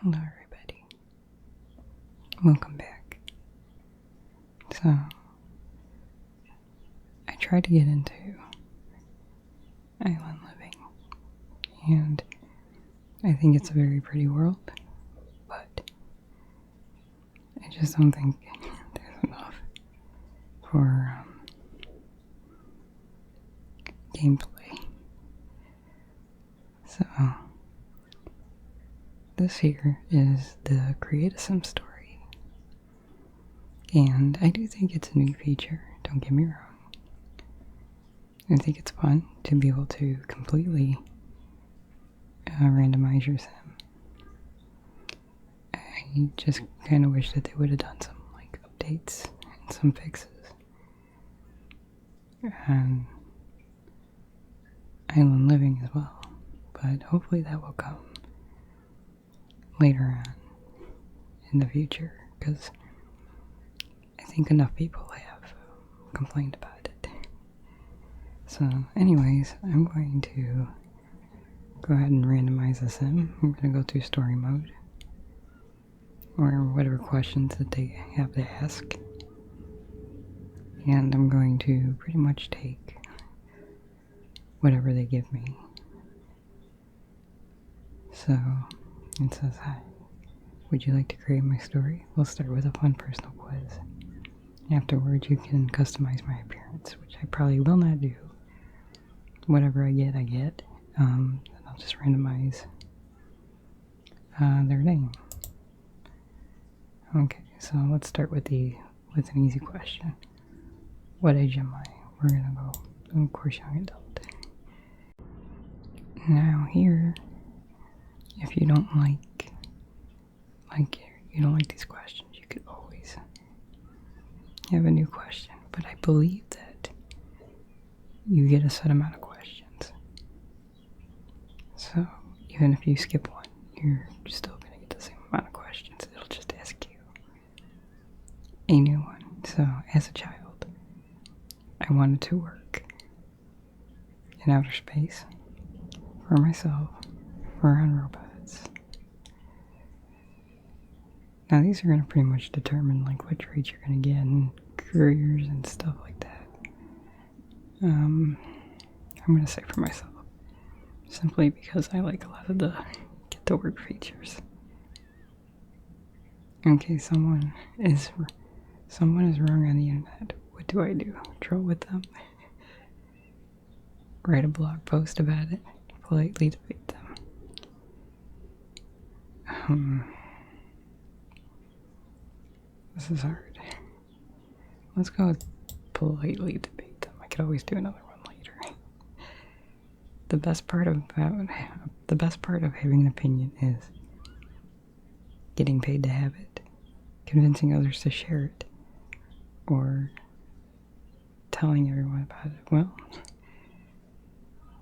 Hello everybody, welcome back. So, I tried to get into island living, and I think it's a very pretty world, but I just don't think there's enough for gameplay. So, this here is the Create a Sim story, and I do think it's a new feature, don't get me wrong. I think it's fun to be able to completely randomize your sim. I just kind of wish that they would have done some like updates and some fixes. And island living as well, but hopefully that will come later on in the future, because I think enough people have complained about it. So anyways, I'm going to go ahead and randomize the sim. I'm going to go through story mode, or whatever questions that they have to ask, and I'm going to pretty much take whatever they give me. So it says, hi, would you like to create my story? We'll start with a fun personal quiz. Afterwards you can customize my appearance, which I probably will not do. Whatever I get, I get. And I'll just randomize their name. Okay, so let's start with an easy question. What age am I? We're gonna go, of course, young adult. Now here, if you don't like you don't like these questions, you could always have a new question. But I believe that you get a set amount of questions. So even if you skip one, you're still gonna get the same amount of questions. It'll just ask you a new one. So as a child, I wanted to work in outer space for myself or on robots. Now these are going to pretty much determine like what traits you're going to get and careers and stuff like that. I'm going to say for myself, simply because I like a lot of the get to work features. Okay, someone is wrong on the internet. What do I do? Troll with them? Write a blog post about it? Politely debate them? This is hard. Let's go with politely debate them. I could always do another one later. The best part of having an opinion is getting paid to have it, convincing others to share it, or telling everyone about it. Well,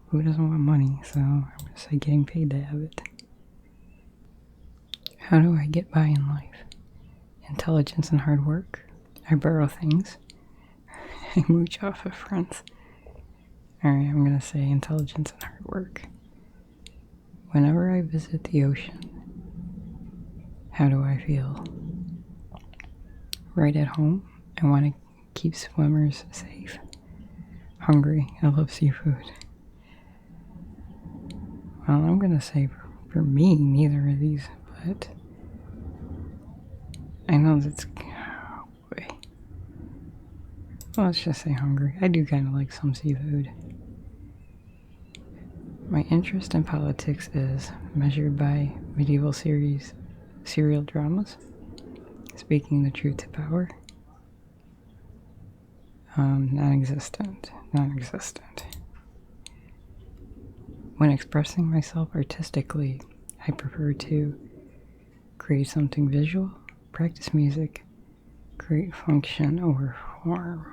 who doesn't want money? So I'm going to say getting paid to have it. How do I get by in life? Intelligence and hard work. I borrow things. I mooch off of friends. Alright, I'm going to say intelligence and hard work. Whenever I visit the ocean, how do I feel? Right at home, I want to keep swimmers safe. Hungry, I love seafood. Well, I'm going to say for me, neither of these, but I know that's... Oh boy. Well, let's just say hungry. I do kind of like some seafood. My interest in politics is measured by medieval serial dramas, speaking the truth to power. Non-existent. When expressing myself artistically, I prefer to create something visual, practice music, create function over form.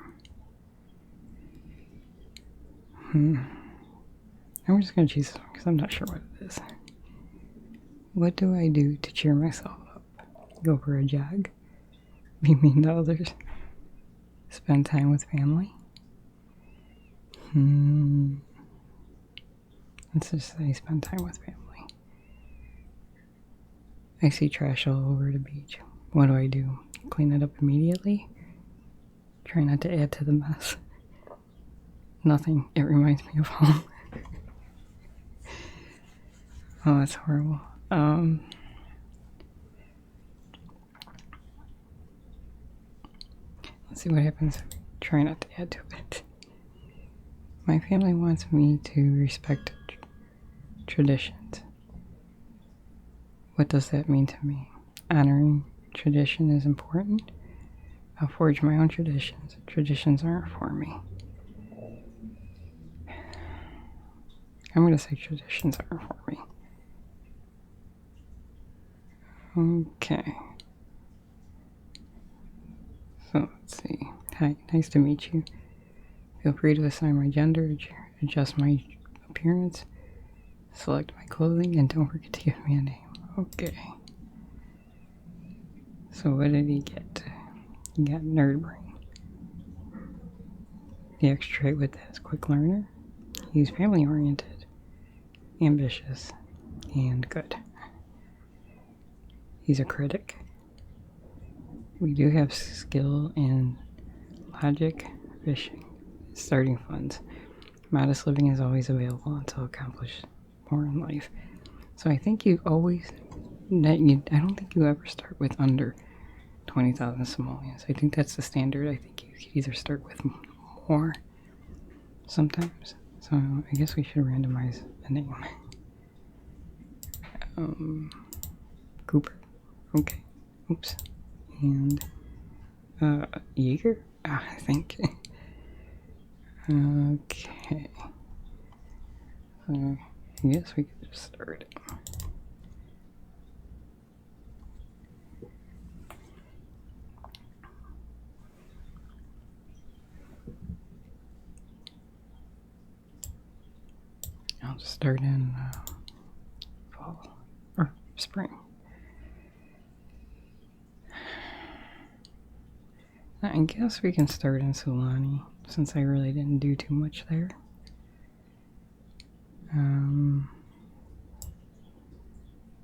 I'm just going to choose this one because I'm not sure what it is. What do I do to cheer myself up? Go for a jog? Be mean to others? Spend time with family? Let's just say spend time with family. I see trash all over the beach. What do? Clean it up immediately? Try not to add to the mess. Nothing. It reminds me of home. Oh, that's horrible. Let's see what happens if I try not to add to it. My family wants me to respect traditions. What does that mean to me? Honoring tradition is important. I'll forge my own traditions. Traditions aren't for me. I'm going to say traditions aren't for me. Okay. So let's see. Hi, nice to meet you. Feel free to assign my gender, adjust my appearance, select my clothing, and don't forget to give me a name. Okay. So what did he get? He got nerd brain. The extra trait with that is quick learner. He's family oriented, ambitious, and good. He's a critic. We do have skill in logic, fishing, starting funds. Modest living is always available until accomplished more in life. So I think you always, I don't think you ever start with under 20,000 simoleons. I think that's the standard. I think you could either start with more sometimes. So I guess we should randomize a name. Cooper. Okay. Oops. And Yeager? I think. Okay. So I guess we could just start it. I'll just start in fall or spring. I guess we can start in Sulani since I really didn't do too much there.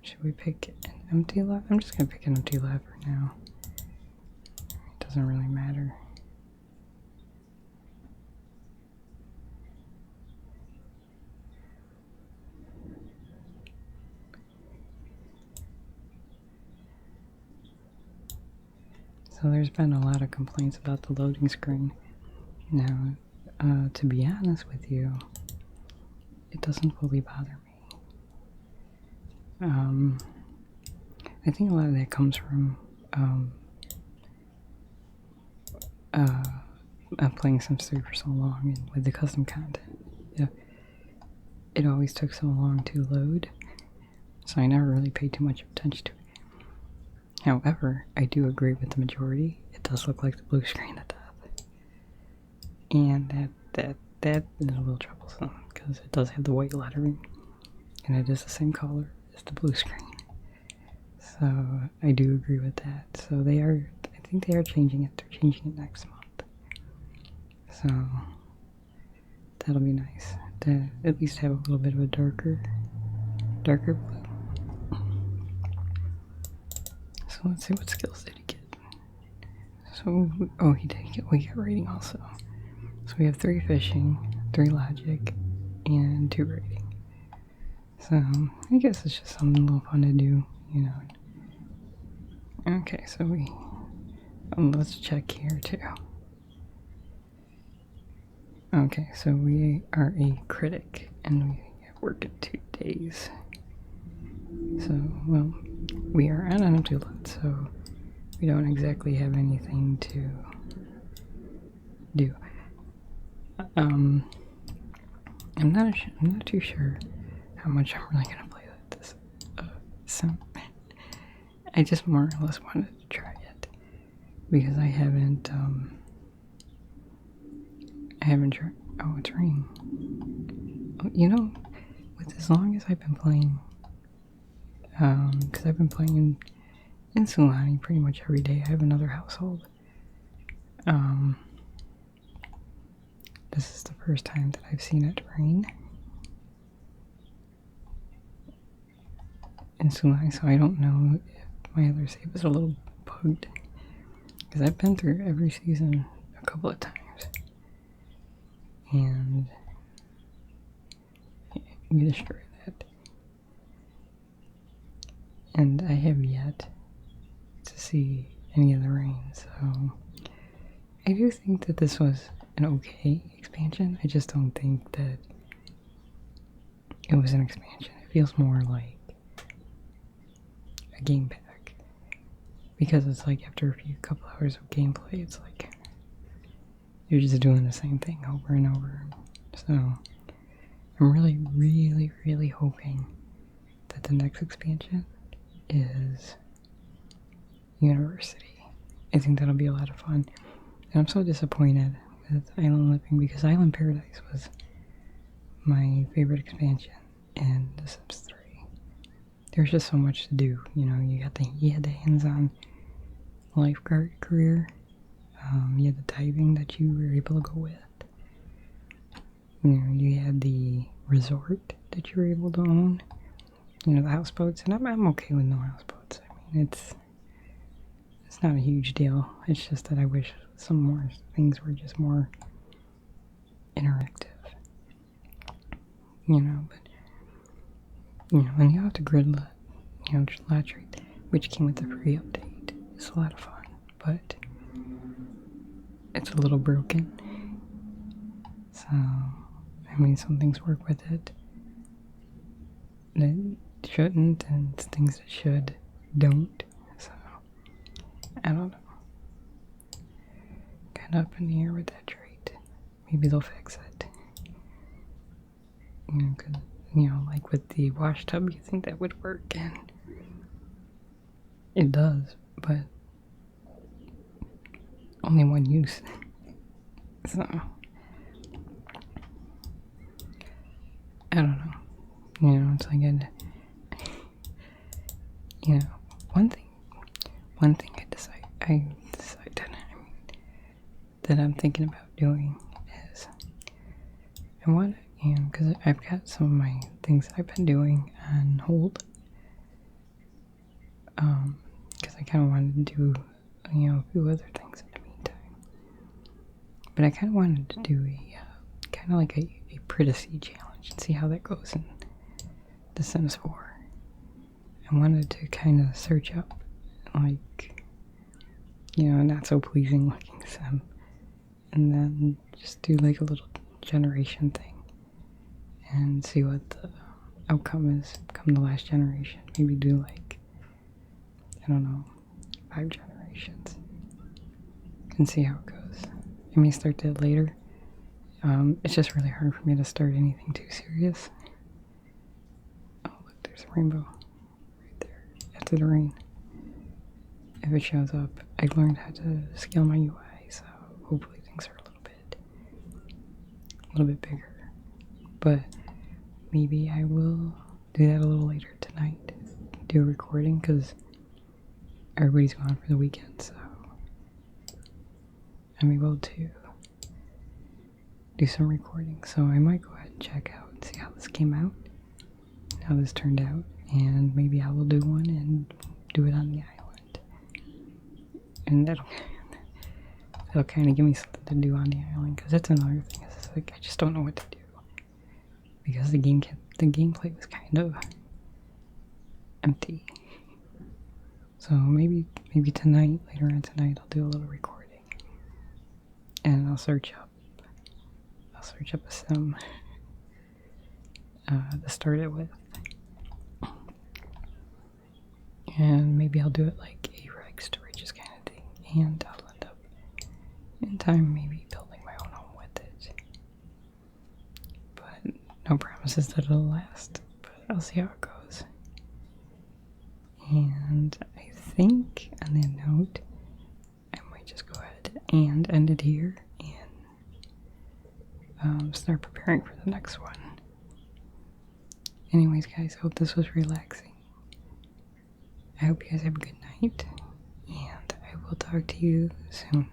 Should we pick an empty lab? I'm just gonna pick an empty lab for now. It doesn't really matter. So there's been a lot of complaints about the loading screen. Now, to be honest with you, it doesn't fully bother me. I think a lot of that comes from playing Sims 3 for so long and with the custom content. It always took so long to load, so I never really paid too much attention to it. However, I do agree with the majority. It does look like the blue screen at death. And that is a little troublesome because it does have the white lettering and it is the same color as the blue screen. So I do agree with that. So I think they are changing it. They're changing it next month. So that'll be nice to at least have a little bit of a darker blue. So let's see, what skills did he get? So, he did get, we got rating also. So we have 3 fishing, 3 logic, and 2 rating. So I guess it's just something a little fun to do, you know. Okay, so let's check here too. Okay, so we are a critic and we work in 2 days. So, well, we are on an empty lot, so we don't exactly have anything to do. I'm not too sure how much I'm really gonna play with this sim. I just more or less wanted to try it because I haven't tried. Oh, it's raining. Oh, you know, with as long as I've been playing, because I've been playing in Sulani pretty much every day. I have another household. This is the first time that I've seen it rain. instantly, so I don't know if my other save is a little bugged. Because I've been through every season a couple of times. And you destroy that. And I have yet to see any of the rain, so I do think that this was an okay expansion. I just don't think that it was an expansion. It feels more like a game pack. Because it's like after a couple hours of gameplay, it's like you're just doing the same thing over and over. So I'm really, really, really hoping that the next expansion is University. I think that'll be a lot of fun. And I'm so disappointed with Island Living because Island Paradise was my favorite expansion in The Sims 3. There's just so much to do. You know, you had the hands-on lifeguard career. You had the diving that you were able to go with. You know, you had the resort that you were able to own. You know, the houseboats, and I'm okay with no houseboats. I mean, it's not a huge deal. It's just that I wish some more things were just more interactive. You know, but you know, and you have to grid lot rate, which came with the free update. It's a lot of fun, but it's a little broken. So, I mean, some things work with it that shouldn't, and things that should don't. So, I don't know. Kind of up in the air with that trait. Maybe they'll fix it. You know, 'cause, you know, like with the wash tub, you think that would work, and it does, but only one use. So, I don't know. You know, it's like you know, one thing I decided, that I'm thinking about doing is, I want to, you know, because I've got some of my things I've been doing on hold, because I kind of wanted to do, you know, a few other things in the meantime, but I kind of wanted to do a, kind of like a Prettacy challenge and see how that goes in The Sims 4. I wanted to kind of search up, like, you know, not so pleasing looking sim, and then just do like a little generation thing and see what the outcome is come the last generation. Maybe do like, I don't know, 5 generations and see how it goes. I may start that later. It's just really hard for me to start anything too serious. Oh, look, there's a rainbow right there after the rain. If it shows up, I learned how to scale my UI, so hopefully things are a little bit bigger. But maybe I will do that a little later tonight. Do a recording, because everybody's gone for the weekend, so I'm able to do some recording. So I might go ahead and check out and see how this came out, how this turned out, and maybe I will do one and do it on the island. And that'll kind of give me something to do on the island, because that's another thing. It's like I just don't know what to do, because the gameplay was kind of empty. So maybe tonight, later on tonight, I'll do a little recording, and I'll search up a sim to start it with, and maybe I'll do it like a reg storages kind of thing, and I'll end up in time maybe building my own home with it. But no promises that it'll last, but I'll see how it goes. And I think on that note, I might just go ahead and end it here and start preparing for the next one. Anyways, guys, hope this was relaxing. I hope you guys have a good night, and I will talk to you soon.